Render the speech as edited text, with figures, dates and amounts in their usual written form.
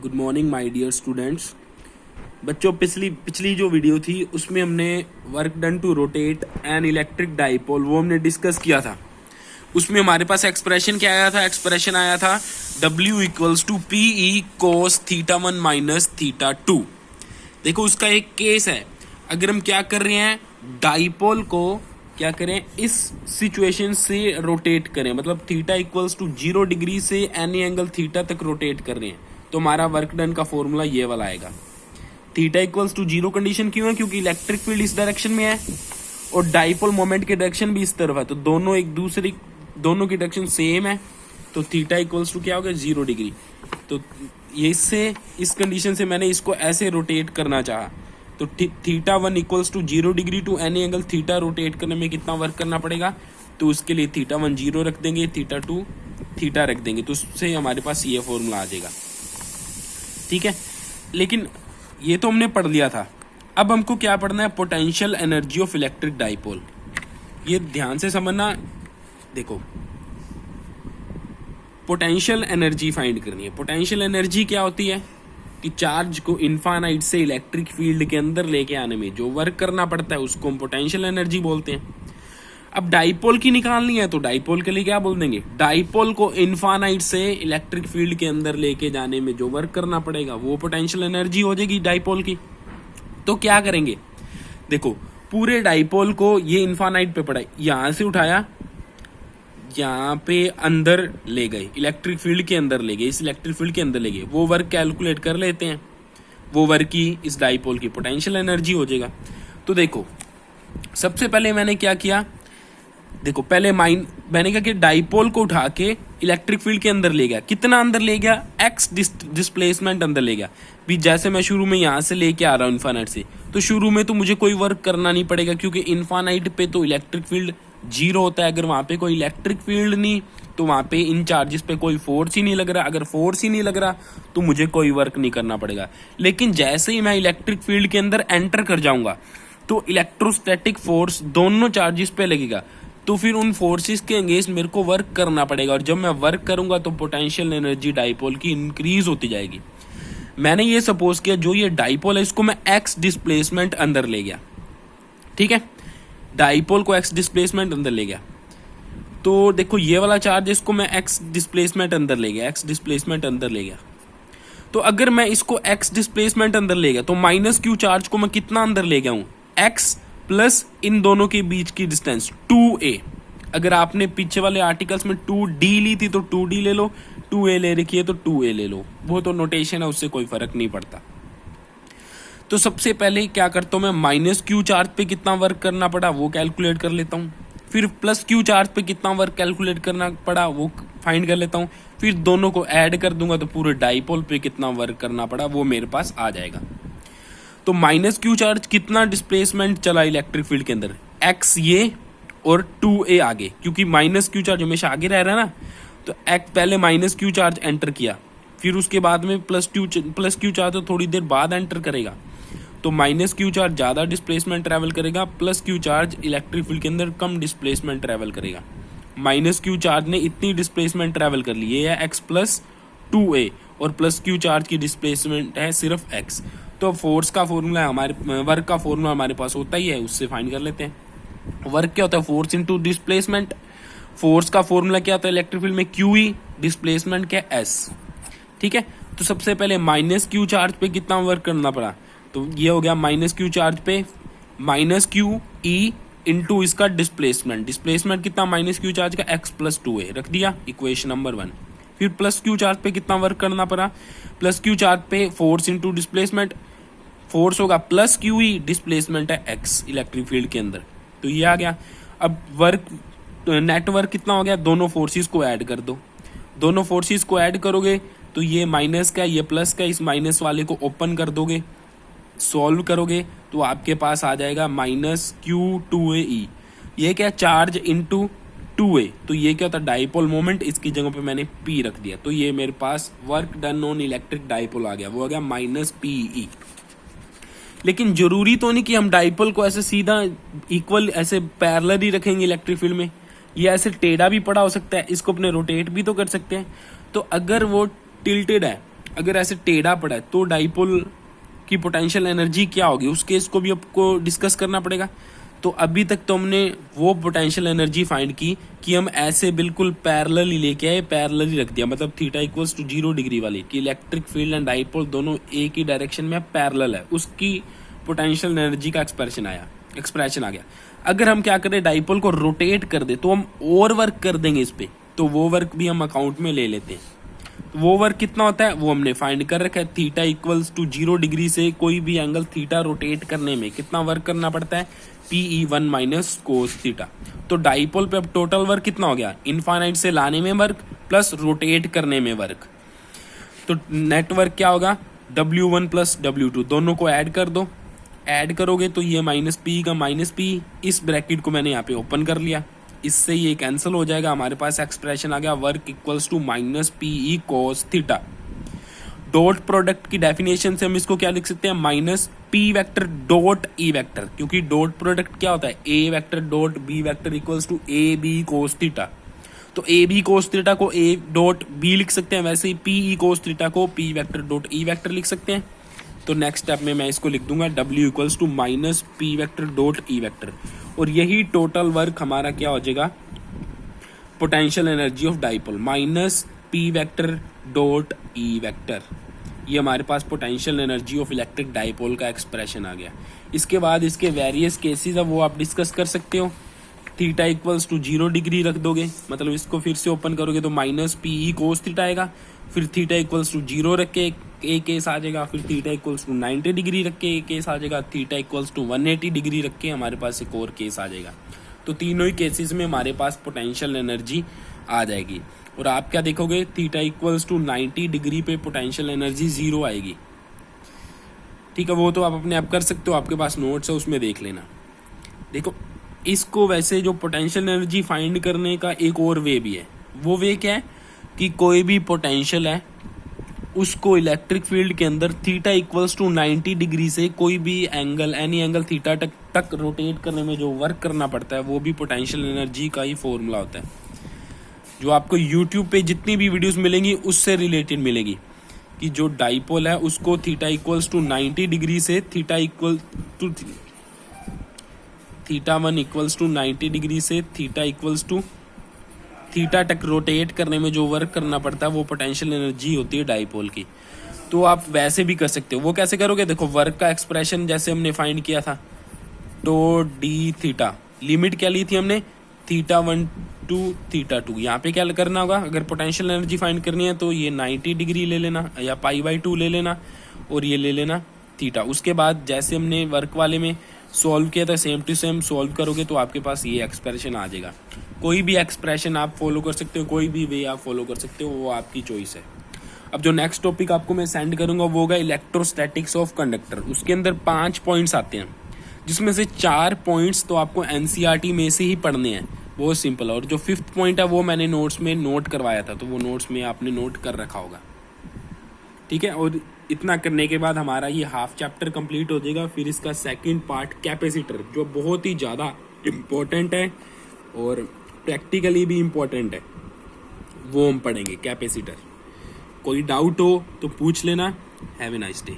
Good morning my dear students. बच्चों, पिछली जो वीडियो थी उसमें हमने work done to rotate an electric dipole वो हमने डिस्कस किया था। उसमें हमारे पास एक्सप्रेशन क्या आया था? एक्सप्रेशन आया था W equals to P E cos theta 1 minus theta 2। देखो, उसका एक केस है। अगर हम क्या कर रहे हैं, डाइपोल को क्या करें, इस सिचुएशन से रोटेट करें, मतलब थीटा इक्वल्स टू 0 डिग्री से एनी एंगल थीटा तक रोटेट कर रहे हैं, तो हमारा वर्क डन का फॉर्मूला ये वाला आएगा। थीटा इक्वल्स टू 0 कंडीशन क्यों है? क्योंकि इलेक्ट्रिक फील्ड इस डायरेक्शन में है और डाइपोल मोमेंट की डायरेक्शन भी इस तरफ है, तो दोनों की डायरेक्शन सेम है, तो थीटा इक्वल्स टू क्या हो गया? 0 डिग्री। तो ये इस कंडीशन से मैंने इसको ऐसे रोटेट करना चाहा, तो theta 1 equals to 0 degree to any angle theta rotate करने में कितना वर्क करना पड़ेगा? तो उसके लिए थीटा 1 0 रख देंगे, थीटा 2 थीटा रख देंगे, तो उससे हमारे पास ये फॉर्मूला आ जाएगा। ठीक है, लेकिन ये तो हमने पढ़ लिया था। अब हमको क्या पढ़ना है? Potential energy of electric dipole. ये ध्यान से समझना। देखो, पोटेंशियल एनर्जी फाइंड करनी है। पोटेंशियल एनर्जी क्या होती है कि चार्ज को इनफाइनाइट से इलेक्ट्रिक फील्ड के अंदर लेके आने में जो वर्क करना पड़ता है उसको हम पोटेंशियल एनर्जी बोलते हैं। अब डाइपोल की निकालनी है तो डाइपोल के लिए क्या बोल देंगे? डाइपोल को इनफाइनाइट से इलेक्ट्रिक फील्ड के अंदर लेके जाने में जो वर्क करना पड़ेगा वो पोटेंशियल एनर्जी हो जाएगी डाइपोल की। तो क्या करेंगे? देखो, पूरे डाइपोल को ये इनफाइनाइट पे पड़ा, यहां से उठाया, यहाँ पे अंदर ले गए, इलेक्ट्रिक फील्ड के अंदर ले गए, इस इलेक्ट्रिक फील्ड के अंदर ले गए, वो वर्क कैलकुलेट कर लेते हैं। वो वर्क की इस डाइपोल की पोटेंशियल एनर्जी हो जाएगा। तो देखो, सबसे पहले मैंने क्या किया, देखो पहले मैंने क्या किया, डाइपोल को उठा के इलेक्ट्रिक फील्ड के अंदर ले गया। कितना अंदर ले गया? एक्स डिस्प्लेसमेंट अंदर ले गया। भी जैसे मैं शुरू में यहां से लेके आ रहा हूं इनफाइनाइट से, तो शुरू में तो मुझे कोई वर्क करना नहीं पड़ेगा, क्योंकि इनफाइनाइट पे तो इलेक्ट्रिक फील्ड 0 होता है। अगर वहां पे कोई इलेक्ट्रिक फील्ड नहीं, तो वहां पे इन चार्जेस पे कोई फोर्स ही नहीं लग रहा। अगर फोर्स ही नहीं लग रहा तो मुझे कोई वर्क नहीं करना पड़ेगा। लेकिन जैसे ही मैं इलेक्ट्रिक फील्ड के अंदर एंटर कर जाऊंगा तो इलेक्ट्रोस्टैटिक फोर्स दोनों चार्जेस पे लगेगा, तो फिर उन फोर्सेस के अगेंस्ट मेरे को वर्क करना पड़ेगा, और जब मैं वर्क करूंगा तो पोटेंशियल एनर्जी डाइपोल की इंक्रीज होती जाएगी। मैंने ये सपोज किया, जो ये डाइपोल है इसको मैं एक्स डिस्प्लेसमेंट अंदर ले गया। ठीक है, डाइपोल को एक्स डिस्प्लेसमेंट अंदर ले गया, तो देखो ये वाला चार्ज, इसको मैं एक्स डिस्प्लेसमेंट अंदर ले गया, एक्स डिस्प्लेसमेंट अंदर ले गया। तो अगर मैं इसको एक्स डिस्प्लेसमेंट अंदर ले गया तो माइनस क्यू चार्ज को मैं कितना अंदर ले गया हूं? एक्स प्लस इन दोनों के बीच की डिस्टेंस 2a। अगर आपने पीछे वाले आर्टिकल्स में 2d ली थी तो 2d ले लो, 2a ले रखी है तो 2a ले लो, वो तो नोटेशन है, उससे कोई फर्क नहीं पड़ता। तो सबसे पहले क्या करता हूं मैं, माइनस क्यू चार्ज पे कितना वर्क करना पड़ा वो कैलकुलेट कर लेता हूं, फिर प्लस क्यू चार्ज पे कितना वर्क कैलकुलेट करना पड़ा वो फाइंड कर लेता हूं, फिर दोनों को ऐड कर दूंगा तो पूरे डाइपोल पे कितना वर्क करना पड़ा वो मेरे पास आ जाएगा। तो माइनस क्यू चार्ज कितना डिस्प्लेसमेंट चला इलेक्ट्रिक फील्ड के अंदर? एक्स ये और 2a आगे, क्योंकि माइनस क्यू चार्ज हमेशा आगे रह रहा है ना, तो एक्स पहले माइनस क्यू चार्ज एंटर किया, फिर उसके बाद में प्लस क्यू चार्ज तो थोड़ी देर बाद एंटर करेगा, तो माइनस क्यू चार्ज ज्यादा डिस्प्लेसमेंट ट्रैवल करेगा, plus Q charge electric field के अंदर कम डिस्प्लेसमेंट ट्रैवल करेगा। माइनस क्यू चार्ज ने इतनी डिस्प्लेसमेंट ट्रैवल कर ली, ये है एक्स प्लस 2a, और प्लस क्यू चार्ज की डिस्प्लेसमेंट है सिर्फ एक्स। तो फोर्स का फॉर्मूला हमारे, वर्क का फॉर्मूला हमारे पास होता ही है, उससे फाइंड कर लेते हैं। वर्क क्या होता है? Force into displacement. फोर्स का फॉर्मूला क्या होता है इलेक्ट्रिक फील्ड में? QE, डिस्प्लेसमेंट क्या? S। ठीक है, तो सबसे पहले माइनस क्यू चार्ज पे कितना वर्क करना पड़ा, तो ये हो गया माइनस क्यू चार्ज पे माइनस क्यू ई इंटू इसका डिस्प्लेसमेंट। डिस्प्लेसमेंट कितना माइनस क्यू चार्ज का? एक्स प्लस 2a रख दिया, इक्वेशन नंबर 1। फिर प्लस क्यू चार्ज पे कितना वर्क करना पड़ा? प्लस क्यू चार्ज पे फोर्स इंटू डिस्प्लेसमेंट, फोर्स होगा प्लस क्यू ई, डिस्प्लेसमेंट है एक्स इलेक्ट्रिक फील्ड के अंदर, तो ये आ गया। अब वर्क, नेटवर्क कितना हो गया? दोनों फोर्सेस को ऐड कर दो, दोनों फोर्सेस को ऐड करोगे तो ये माइनस का ये प्लस का, इस माइनस वाले को ओपन कर दोगे, सॉल्व करोगे तो आपके पास आ जाएगा माइनस Q2AE। ये क्या? चार्ज इंटू 2a, तो ये क्या होता है? Dipole moment. इसकी जगह पे मैंने P रख दिया, तो ये मेरे पास work done on electric dipole आ गया, वो आ गया माइनस PE। लेकिन जरूरी तो नहीं कि हम डाइपोल को ऐसे सीधा इक्वल ऐसे पैरेलल ही रखेंगे इलेक्ट्रिक फील्ड में, ये ऐसे टेढ़ा भी पड़ा हो सकता है, इसको अपने रोटेट भी तो कर सकते हैं। तो अगर वो टिल्टेड है अगर ऐसे टेढ़ा पड़ा है तो डाइपोल की पोटेंशियल एनर्जी क्या होगी, उस केस को भी आपको डिस्कस करना पड़ेगा। तो अभी तक तो हमने वो पोटेंशियल एनर्जी फाइंड की कि हम ऐसे बिल्कुल पैरेलल ही लेके आए, पैरेलल ही रख दिया, मतलब थीटा इक्वल्स टू 0 डिग्री वाली, कि इलेक्ट्रिक फील्ड एंड डाइपोल दोनों एक ही डायरेक्शन में पैरेलल है, उसकी पोटेंशियल एनर्जी का एक्सप्रेशन आ गया। अगर हम क्या करें, डाइपोल को रोटेट कर दे तो हम और वर्क कर देंगे इस पे, तो वो वर्क भी हम अकाउंट में ले लेते हैं। वो वर्क कितना होता है वो हमने फाइंड कर रखा है, थीटा इक्वल्स टू 0 डिग्री से कोई भी एंगल थीटा रोटेट करने में कितना वर्क करना पड़ता है, PE1 माइनस कोस थीटा। तो डाइपोल पे अब टोटल वर्क कितना हो गया, इनफाइनाइट से लाने में वर्क प्लस रोटेट करने में वर्क। तो नेटवर्क क्या होगा, W1 प्लस W2, दोनों को ऐड कर दो, ऐड करोगे तो ये माइनस पी का माइनस पी, इस ब्रैकेट को मैंने यहाँ पे ओपन कर लिया, इससे ये कैंसिल हो जाएगा, हमारे पास एक्सप्रेशन आ गया work equals to minus PE cos theta. Dot product की डेफिनेशन से हम इसको क्या लिख सकते हैं, minus P vector dot E vector, क्योंकि डॉट प्रोडक्ट क्या होता है, A vector dot B vector equals to AB cos theta. तो AB कोस थीटा को A डॉट B लिख सकते हैं, वैसे ही PE कोस थीटा को P vector dot E vector लिख सकते हैं। तो नेक्स्ट स्टेप में मैं इसको लिख दूंगा W equals to minus P vector dot E vector, और यही टोटल वर्क हमारा क्या हो जाएगा, potential energy of dipole minus P vector dot E vector. ये हमारे पास potential energy of electric dipole का एक्सप्रेशन आ गया। इसके बाद इसके वेरियस केसेस है वो आप डिस्कस कर सकते हो। थीटा इक्वल्स टू 0 डिग्री रख दोगे, मतलब इसको फिर से ओपन करोगे तो माइनस PE कोस थीटा आएगा, फिर थीटा इक्वल्स टू 0 रख के एक केस आ जाएगा, फिर थीटा इक्वल्स टू 90 डिग्री रख के एक केस आ जाएगा, थीटा इक्वल्स टू 180 डिग्री रख के हमारे पास एक और केस आ जाएगा। तो तीनों ही केसेस में हमारे पास पोटेंशियल एनर्जी आ जाएगी, और आप क्या देखोगे, थीटा इक्वल्स टू 90 डिग्री पे पोटेंशियल एनर्जी 0 आएगी। ठीक है, वो तो आप अपने आप कर सकते हो, आपके पास नोट्स है उसमें देख लेना। देखो इसको वैसे जो पोटेंशियल एनर्जी फाइंड करने का एक और वे भी है, वो वे क्या है कि कोई भी पोटेंशियल है उसको इलेक्ट्रिक फील्ड के अंदर थीटा इक्वल्स टू 90 डिग्री से कोई भी एंगल, एनी एंगल थीटा तक रोटेट करने में जो वर्क करना पड़ता है वो भी पोटेंशियल एनर्जी का ही फॉर्मूला होता है, जो आपको यूट्यूब पे जितनी भी वीडियोस मिलेंगी उससे रिलेटेड मिलेगी, कि जो डाइपोल है उसको थीटा इक्वल्स टू 90 डिग्री से theta one equals to 90 degree से थीटा इक्वल्स टू थीटा तक रोटेट करने में जो वर्क करना पड़ता है वो पोटेंशियल एनर्जी होती है डाइपोल की। तो आप वैसे भी कर सकते हो। वो कैसे करोगे, देखो वर्क का एक्सप्रेशन जैसे हमने फाइंड किया था, तो डी थीटा, लिमिट क्या ली थी हमने, θ1 टू θ2। यहाँ पे क्या करना होगा, अगर पोटेंशियल एनर्जी फाइंड करनी है तो ये 90 डिग्री ले लेना या π/2 ले लेना, और ये ले लेना थीटा। उसके बाद जैसे हमने वर्क वाले में सॉल्व किया था सेम टू सेम सॉल्व करोगे तो आपके पास ये एक्सप्रेशन आ जाएगा। कोई भी एक्सप्रेशन आप फॉलो कर सकते हो, कोई भी वे आप फॉलो कर सकते हो, वो आपकी चॉइस है। अब जो नेक्स्ट टॉपिक आपको मैं सेंड करूंगा वो होगा इलेक्ट्रोस्टैटिक्स ऑफ कंडक्टर। उसके अंदर 5 पॉइंट्स आते हैं, जिसमें से 4 पॉइंट्स तो आपको एनसीईआरटी में से ही पढ़ने हैं, बहुत सिंपल है। और जो 5th पॉइंट है वो मैंने नोट्स में नोट करवाया था, तो वो नोट्स में आपने नोट कर रखा होगा, ठीक है। और इतना करने के बाद हमारा ये हाफ चैप्टर कंप्लीट हो जाएगा। फिर इसका सेकंड पार्ट कैपेसिटर, जो बहुत ही ज़्यादा इम्पोर्टेंट है और प्रैक्टिकली भी इम्पोर्टेंट है, वो हम पढ़ेंगे कैपेसिटर। कोई डाउट हो तो पूछ लेना। Have a nice day.